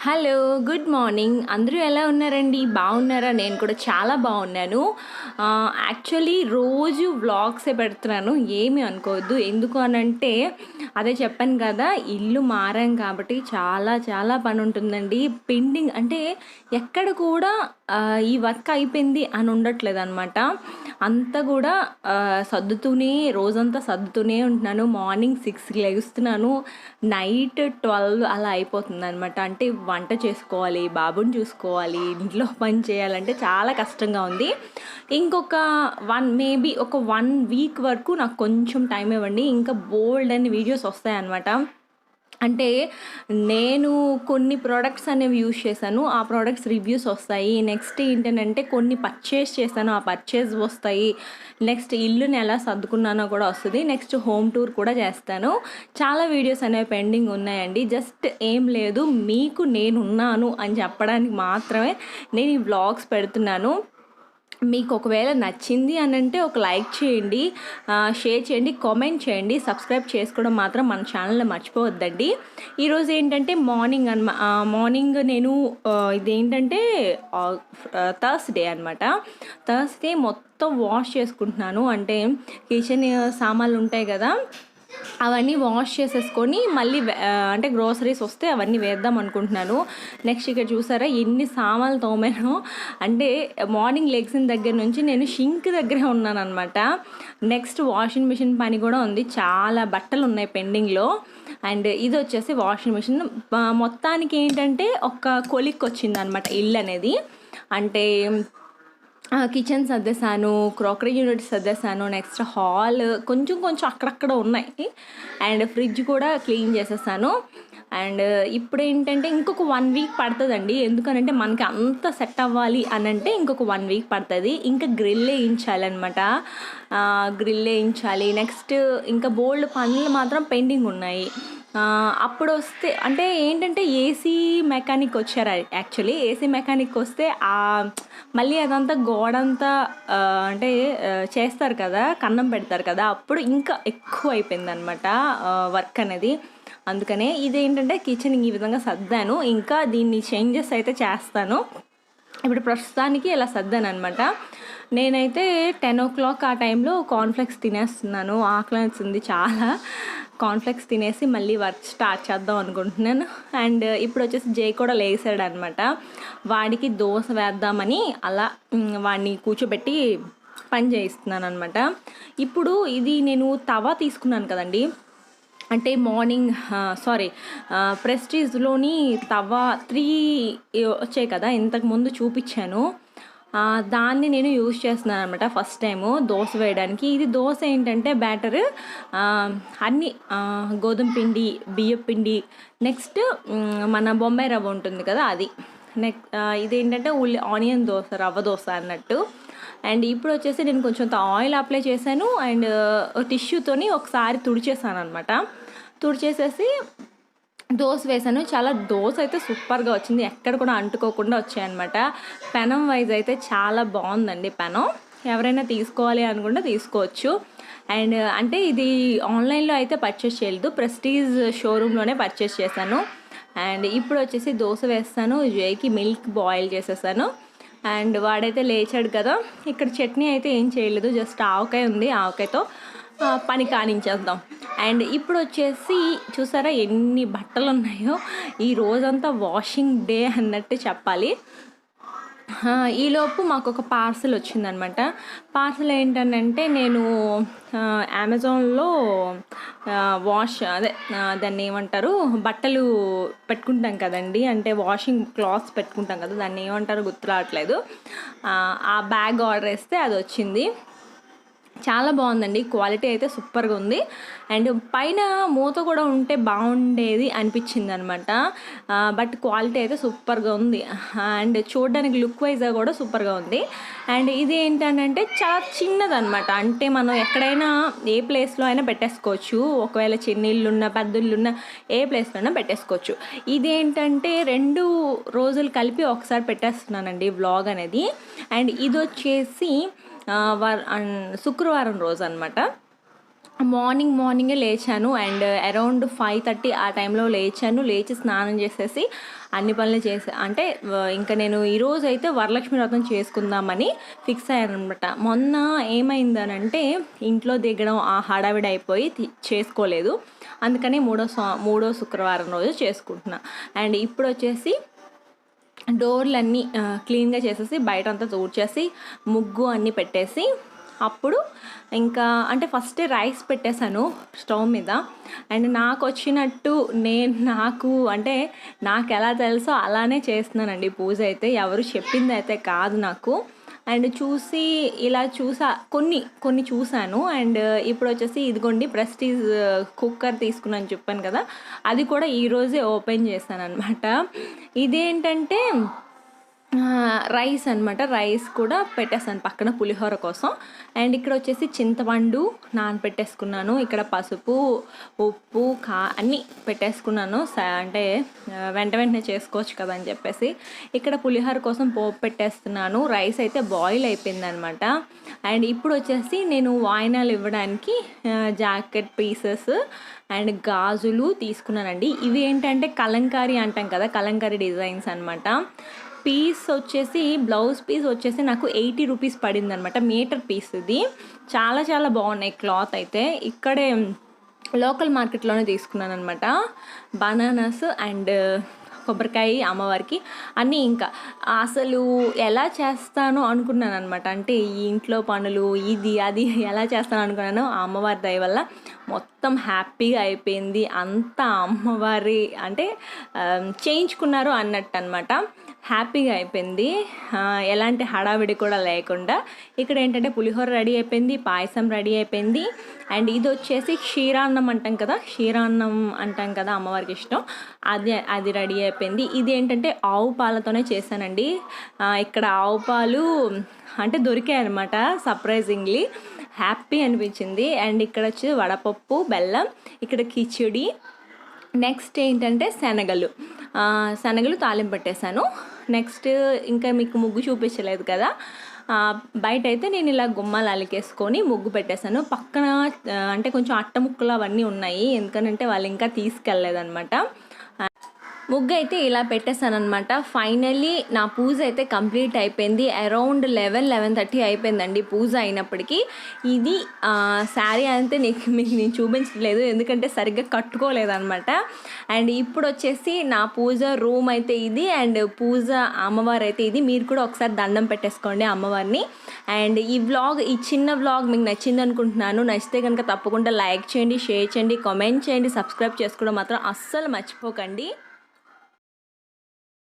Hello, good morning. అందరూ ఎలా ఉన్నారండి? బాగున్నారా? నేను కూడా చాలా బాగున్నాను. యాక్చువల్లీ రోజు వ్లాగ్సే పెడుతున్నాను, ఏమీ అనుకోవద్దు. ఎందుకు అనంటే అదే చెప్పాను కదా, ఇల్లు మారాం కాబట్టి చాలా చాలా పని ఉంటుందండి. పెండింగ్ అంటే ఎక్కడ కూడా ఈ వర్క్ అయిపోయింది అని ఉండట్లేదు అనమాట. అంతా కూడా సర్దుతూనే రోజంతా సర్దుతూనే ఉంటున్నాను. మార్నింగ్ 6కి లెగుస్తున్నాను, నైట్ 12 అలా అయిపోతుంది అనమాట. అంటే వంట చేసుకోవాలి, బాబుని చూసుకోవాలి, ఇంట్లో పని చేయాలంటే చాలా కష్టంగా ఉంది. ఇంకొక మేబీ ఒక 1 వీక్ వరకు నాకు కొంచెం టైం ఇవ్వండి, ఇంకా బోల్డ్ అని వీడియోస్ వస్తాయన్నమాట. అంటే నేను కొన్ని ప్రోడక్ట్స్ అనేవి యూజ్ చేశాను, ఆ ప్రోడక్ట్స్ రివ్యూస్ వస్తాయి. నెక్స్ట్ ఏంటంటే కొన్ని పర్చేస్ చేశాను, ఆ పర్చేస్ వస్తాయి. నెక్స్ట్ ఇల్లుని ఎలా సర్దుకున్నానో కూడా వస్తుంది. నెక్స్ట్ హోమ్ టూర్ కూడా చేస్తాను. చాలా వీడియోస్ అనేవి పెండింగ్ ఉన్నాయండి. జస్ట్ ఏం లేదు, మీకు నేనున్నాను అని చెప్పడానికి మాత్రమే నేను ఈ వ్లాగ్స్ పెడుతున్నాను. మీకు ఒకవేళ నచ్చింది అని అంటే ఒక లైక్ చేయండి, షేర్ చేయండి, కామెంట్ చేయండి. సబ్స్క్రైబ్ చేసుకోవడం మాత్రం మన ఛానల్లో మర్చిపోవద్దండి. ఈరోజు ఏంటంటే మార్నింగ్ నేను ఇదేంటంటే థర్స్డే అనమాట. థర్స్డే మొత్తం వాష్ చేసుకుంటున్నాను. అంటే కిచెన్ సామాన్లు ఉంటాయి కదా, అవన్నీ వాష్ చేసేసుకొని మళ్ళీ అంటే గ్రోసరీస్ వస్తే అవన్నీ వేద్దాం అనుకుంటున్నాను. నెక్స్ట్ ఇక్కడ చూసారా ఎన్ని సామాన్లు తోమానో. అంటే మార్నింగ్ లెగ్సిన దగ్గర నుంచి నేను షింక్ దగ్గరే ఉన్నాను అనమాట. నెక్స్ట్ వాషింగ్ మిషన్ పని కూడా ఉంది, చాలా బట్టలు ఉన్నాయి పెండింగ్లో. అండ్ ఇది వచ్చేసి వాషింగ్ మిషన్. మొత్తానికి ఏంటంటే ఒక కొలిక్ వచ్చింది అనమాట ఇల్లు అనేది. అంటే కిచెన్ సర్దేశాను, క్రాకరీ యూనిట్ సర్దేశాను, నెక్స్ట్ హాల్ కొంచెం కొంచెం అక్కడక్కడ ఉన్నాయి. అండ్ ఫ్రిడ్జ్ కూడా క్లీన్ చేసేసాను. అండ్ ఇప్పుడు ఏంటంటే ఇంకొక 1 వీక్ పడుతుందండి. ఎందుకనంటే మనకి అంత సెట్ అవ్వాలి అని అంటే ఇంకొక 1 వీక్ పడుతుంది. ఇంకా గ్రిల్ వేయించాలన్నమాట. గ్రిల్ వేయించాలి. నెక్స్ట్ ఇంకా బోల్డ్ పనులు మాత్రం పెండింగ్ ఉన్నాయి. అప్పుడు వస్తే అంటే ఏంటంటే ఏసీ మెకానిక్ వచ్చారు. యాక్చువల్లీ ఏసీ మెకానిక్ వస్తే మళ్ళీ అదంతా గోడంతా అంటే చేస్తారు కదా, కన్నం పెడతారు కదా, అప్పుడు ఇంకా ఎక్కువ అయిపోయింది అనమాట వర్క్ అనేది. అందుకనే ఇదేంటంటే కిచెన్ ఈ విధంగా సర్దాను. ఇంకా దీన్ని చేంజెస్ అయితే చేస్తాను. ఇప్పుడు ప్రస్తుతానికి ఇలా సర్దాను అనమాట. నేనైతే 10 o'clock ఆ టైంలో కార్న్ఫ్లెక్స్ తినేస్తున్నాను. ఆకలిస్తుంది చాలా. కార్న్ఫ్లెక్స్ తినేసి మళ్ళీ వర్క్ స్టార్ట్ చేద్దాం అనుకుంటున్నాను. అండ్ ఇప్పుడు వచ్చేసి జై కూడా లేసాడు అనమాట. వాడికి దోశ వేద్దామని అలా వాడిని కూర్చోబెట్టి పని చేయిస్తున్నాను అనమాట. ఇప్పుడు ఇది నేను తవా తీసుకున్నాను కదండి. అంటే మార్నింగ్ ప్రెస్టీజ్లోని తవా 3 వచ్చాయి కదా, ఇంతకుముందు చూపించాను. దాన్ని నేను యూజ్ చేస్తున్నాను అనమాట ఫస్ట్ టైము దోశ వేయడానికి. ఇది దోశ ఏంటంటే బ్యాటర్ అన్నీ గోధుమ పిండి, బియ్యం పిండి, నెక్స్ట్ మన బొంబాయి రవ్వ ఉంటుంది కదా అది. ఇదేంటంటే ఆనియన్ దోశ, రవ్వ దోశ అన్నట్టు. అండ్ ఇప్పుడు వచ్చేసి నేను కొంచెం ఆయిల్ అప్లై చేశాను. అండ్ టిష్యూతోని ఒకసారి తుడిచేసాను అనమాట. తుడిచేసేసి దోశ వేసాను. చాలా దోశ అయితే సూపర్గా వచ్చింది, ఎక్కడ కూడా అంటుకోకుండా వచ్చాయన్నమాట. పెనం వైజ్ అయితే చాలా బాగుందండి పెనం. ఎవరైనా తీసుకోవాలి అనుకుంటే తీసుకోవచ్చు. అండ్ అంటే ఇది ఆన్లైన్లో అయితే పర్చేస్ చేయలేదు, ప్రెస్టీజ్ షోరూంలోనే పర్చేస్ చేశాను. అండ్ ఇప్పుడు వచ్చేసి దోశ వేస్తాను. జైకి మిల్క్ బాయిల్ చేసేసాను. అండ్ వాడైతే లేచాడు కదా. ఇక్కడ చట్నీ అయితే ఏం చేయలేదు, జస్ట్ ఆవకాయ ఉంది, ఆవకాయతో పని కానించేద్దాం. అండ్ ఇప్పుడు వచ్చేసి చూసారా ఎన్ని బట్టలు ఉన్నాయో. ఈ రోజంతా వాషింగ్ డే అన్నట్టు చెప్పాలి. ఈలోపు మాకు ఒక పార్సల్ వచ్చిందనమాట. పార్సల్ ఏంటంటే నేను అమెజాన్లో దాన్ని ఏమంటారు, బట్టలు పెట్టుకుంటాం కదండి, అంటే వాషింగ్ క్లాత్స్ పెట్టుకుంటాం కదా, దాన్ని ఏమంటారు గుర్తు రావట్లేదు. ఆ బ్యాగ్ ఆర్డర్ చేస్తే అది వచ్చింది. చాలా బాగుందండి, క్వాలిటీ అయితే సూపర్గా ఉంది. అండ్ పైన మూత కూడా ఉంటే బాగుండేది అనిపించింది అనమాట. బట్ క్వాలిటీ అయితే సూపర్గా ఉంది. అండ్ చూడడానికి లుక్ వైజ్గా కూడా సూపర్గా ఉంది. అండ్ ఇది ఏంటంటే చాలా చిన్నదనమాట. అంటే మనం ఎక్కడైనా ఏ ప్లేస్లో అయినా పెట్టేసుకోవచ్చు. ఒకవేళ చిన్న ఇల్లున్న, పెద్ద ఇల్లున్న, ఏ ప్లేస్లో అయినా పెట్టేసుకోవచ్చు. ఇదేంటంటే 2 రోజులు కలిపి ఒకసారి పెట్టేస్తున్నానండి వ్లాగ్ అనేది. అండ్ ఇది వచ్చేసి శుక్రవారం రోజు అనమాట. మార్నింగే లేచాను. అండ్ అరౌండ్ 5:30 ఆ టైంలో లేచాను. లేచి స్నానం చేసేసి అన్ని పనులు అంటే ఇంకా నేను ఈరోజైతే వరలక్ష్మి వ్రతం చేసుకుందామని ఫిక్స్ అయ్యాననమాట. మొన్న ఏమైందనంటే ఇంట్లో దిగడం ఆ హడావిడి అయిపోయి చేసుకోలేదు. అందుకని మూడో శుక్రవారం రోజు చేసుకుంటున్నా. అండ్ ఇప్పుడు వచ్చేసి డోర్లన్నీ క్లీన్గా చేసేసి బయటంతా తుడిచేసి ముగ్గు అన్నీ పెట్టేసి అప్పుడు ఇంకా అంటే ఫస్ట్ రైస్ పెట్టేశాను స్టవ్ మీద. అండ్ నాకు వచ్చినట్టు నాకు ఎలా తెలుసో అలానే చేస్తున్నానండి పూజ అయితే. ఎవరు చెప్పింది అయితే కాదు నాకు. అండ్ కొన్ని చూశాను. అండ్ ఇప్పుడు వచ్చేసి ఇదిగోండి ప్రెస్టీజ్ కుక్కర్ తీసుకున్నాను చెప్పాను కదా, అది కూడా ఈరోజే ఓపెన్ చేశాను అనమాట. ఇదేంటంటే రైస్ అనమాట. రైస్ కూడా పెట్టేస్తాను పక్కన పులిహోర కోసం. అండ్ ఇక్కడ వచ్చేసి చింతపండు నానపెట్టేసుకున్నాను. ఇక్కడ పసుపు, ఉప్పు, అన్నీ పెట్టేసుకున్నాను. అంటే వెంటనే చేసుకోవచ్చు కదా అని చెప్పేసి ఇక్కడ పులిహోర కోసం పోపు పెట్టేస్తున్నాను. రైస్ అయితే బాయిల్ అయిపోయింది అనమాట. అండ్ ఇప్పుడు వచ్చేసి నేను వాయినాలు ఇవ్వడానికి జాకెట్ పీసెస్ అండ్ గాజులు తీసుకున్నానండి. ఇవి ఏంటంటే కలంకారీ అంటాం కదా, కలంకారీ డిజైన్స్ అనమాట. బ్లౌజ్ పీస్ వచ్చేసి నాకు 80 రూపీస్ పడింది అనమాట. మీటర్ పీస్ ఇది. చాలా చాలా బాగున్నాయి క్లాత్ అయితే. ఇక్కడే లోకల్ మార్కెట్లోనే తీసుకున్నాను అనమాట. బనానాస్ అండ్ కొబ్బరికాయ అమ్మవారికి అన్నీ. ఇంకా అసలు ఎలా చేస్తానో అనుకున్నాను అనమాట. అంటే ఈ ఇంట్లో పనులు అది ఎలా చేస్తాను అనుకున్నాను. ఆ అమ్మవారి దయ వల్ల మొత్తం హ్యాపీగా అయిపోయింది. అంతా అమ్మవారి అంటే చేయించుకున్నారు అన్నట్టు అనమాట. హ్యాపీగా అయిపోయింది, ఎలాంటి హడావిడి కూడా లేకుండా. ఇక్కడ ఏంటంటే పులిహోర రెడీ అయిపోయింది, పాయసం రెడీ అయిపోయింది. అండ్ ఇది వచ్చేసి క్షీరాన్నం అంటాం కదా అమ్మవారికి ఇష్టం, అది రెడీ అయిపోయింది. ఇది ఏంటంటే ఆవు పాలతోనే చేశానండి. ఇక్కడ ఆవు పాలు అంటే దొరికాయి అనమాట. సర్ప్రైజింగ్లీ హ్యాపీ అనిపించింది. అండ్ ఇక్కడ వచ్చి వడపప్పు, బెల్లం, ఇక్కడ కిచిడి. నెక్స్ట్ ఏంటంటే శనగలు తాలింపు పెట్టేశాను. నెక్స్ట్ ఇంకా మీకు ముగ్గు చూపించలేదు కదా, బయట అయితే నేను ఇలా గుమ్మాలు అలికేసుకొని ముగ్గు పెట్టేశాను. పక్కన అంటే కొంచెం అట్ట ముక్కలు అవన్నీ ఉన్నాయి, ఎందుకంటే వాళ్ళు ఇంకా తీసుకెళ్ళలేదన్నమాట. ముగ్గు అయితే ఇలా పెట్టేశాను అనమాట. ఫైనల్లీ నా పూజ అయితే కంప్లీట్ అయిపోయింది. అరౌండ్ 11:30 అయిపోయిందండి పూజ అయినప్పటికీ. ఇది శారీ అయితే మీకు నేను చూపించలేదు, ఎందుకంటే సరిగ్గా కట్టుకోలేదన్నమాట. అండ్ ఇప్పుడు వచ్చేసి నా పూజ రూమ్ అయితే ఇది, అండ్ పూజ అమ్మవారు అయితే ఇది. మీరు కూడా ఒకసారి దండం పెట్టేసుకోండి అమ్మవారిని. అండ్ ఈ చిన్న వ్లాగ్ మీకు నచ్చింది అనుకుంటున్నాను. నచ్చితే కనుక తప్పకుండా లైక్ చేయండి, షేర్ చేయండి, కామెంట్ చేయండి, సబ్స్క్రైబ్ చేసుకోవడం మాత్రం అస్సలు మర్చిపోకండి.